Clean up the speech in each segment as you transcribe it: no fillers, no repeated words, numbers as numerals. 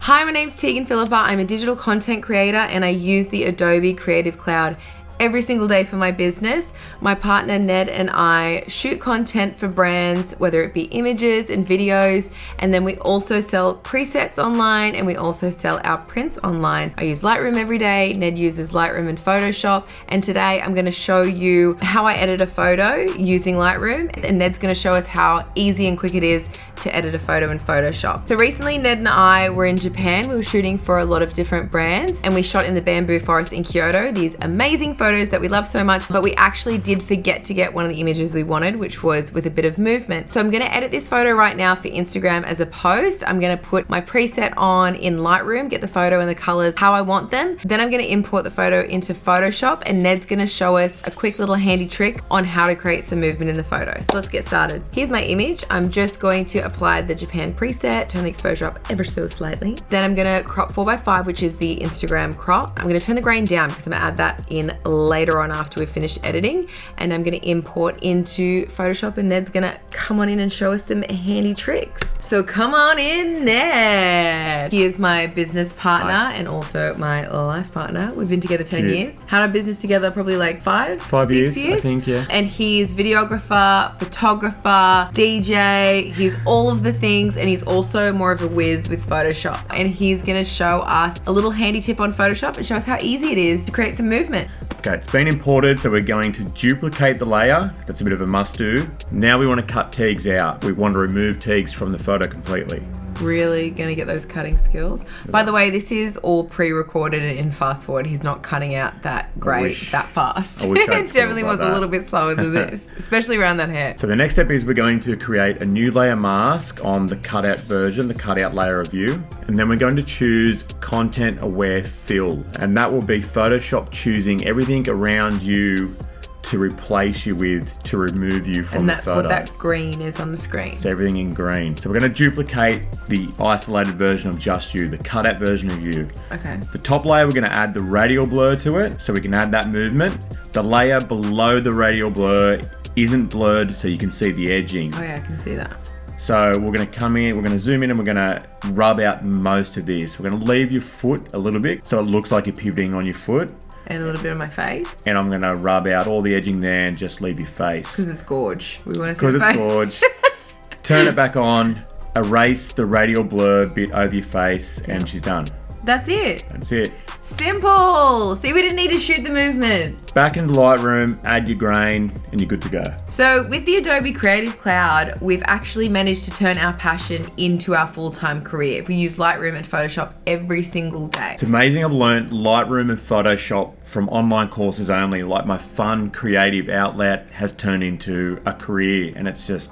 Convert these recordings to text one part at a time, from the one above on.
Hi, my name's Tegan Phillipa. I'm a digital content creator and I use the Adobe Creative Cloud every single day for my business. My partner Ned and I shoot content for brands, whether it be images and videos, and then we also sell presets online and we also sell our prints online. I use Lightroom every day, Ned uses Lightroom and Photoshop, and today I'm gonna show you how I edit a photo using Lightroom, and Ned's gonna show us how easy and quick it is to edit a photo in Photoshop. So recently Ned and I were in Japan. We were shooting for a lot of different brands and we shot in the bamboo forest in Kyoto, these amazing photos that we love so much, but we actually did forget to get one of the images we wanted, which was with a bit of movement. So I'm gonna edit this photo right now for Instagram as a post. I'm gonna put my preset on in Lightroom, get the photo and the colors how I want them. Then I'm gonna import the photo into Photoshop and Ned's gonna show us a quick little handy trick on how to create some movement in the photo. So let's get started. Here's my image. I'm just going to apply the Japan preset, turn the exposure up ever so slightly. Then I'm gonna crop 4:5, which is the Instagram crop. I'm gonna turn the grain down because I'm gonna add that in later on after we've finished editing, and I'm gonna import into Photoshop and Ned's gonna come on in and show us some handy tricks. So come on in, Ned. Here's my business partner and also my life partner. We've been together 10 years. Had our business together probably like 6 years, I think, yeah. And he's videographer, photographer, DJ, he's all of the things, and he's also more of a whiz with Photoshop. And he's gonna show us a little handy tip on Photoshop and show us how easy it is to create some movement. Okay, it's been imported, so we're going to duplicate the layer. That's a bit of a must do. Now we want to cut tags out. We want to remove tags from the photo completely. Really gonna get those cutting skills. By the way, this is all pre-recorded in fast forward. He's not cutting out that great that fast. I wish I had It definitely skills was like a that. little bit slower than this, especially around that hair. So the next step is we're going to create a new layer mask on the cutout version, the cutout layer of view. And then we're going to choose content aware fill. And that will be Photoshop choosing everything around you to replace you with, to remove you from the photo. And that's what that green is on the screen. So everything in green. So we're going to duplicate the isolated version of just you, the cutout version of you. Okay. The top layer, we're going to add the radial blur to it so we can add that movement. The layer below the radial blur isn't blurred so you can see the edging. Oh yeah, I can see that. So we're going to come in, we're going to zoom in, and we're going to rub out most of this. We're going to leave your foot a little bit so it looks like you're pivoting on your foot. And a little bit of my face. And I'm going to rub out all the edging there and just leave your face. Because it's gorge. We want to see the Because face. it's gorge. Turn it back on, erase the radial blur bit over your face, and she's done. That's it. That's it. Simple. See, we didn't need to shoot the movement. Back into Lightroom, add your grain, and you're good to go. So with the Adobe Creative Cloud, we've actually managed to turn our passion into our full-time career. We use Lightroom and Photoshop every single day. It's amazing I've learned Lightroom and Photoshop from online courses only. Like, my fun creative outlet has turned into a career, and it's just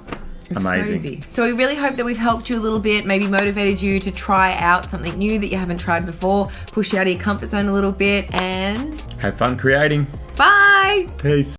amazing. Crazy. So we really hope that we've helped you a little bit, maybe motivated you to try out something new that you haven't tried before, push you out of your comfort zone a little bit, and Have fun creating. bye! Peace.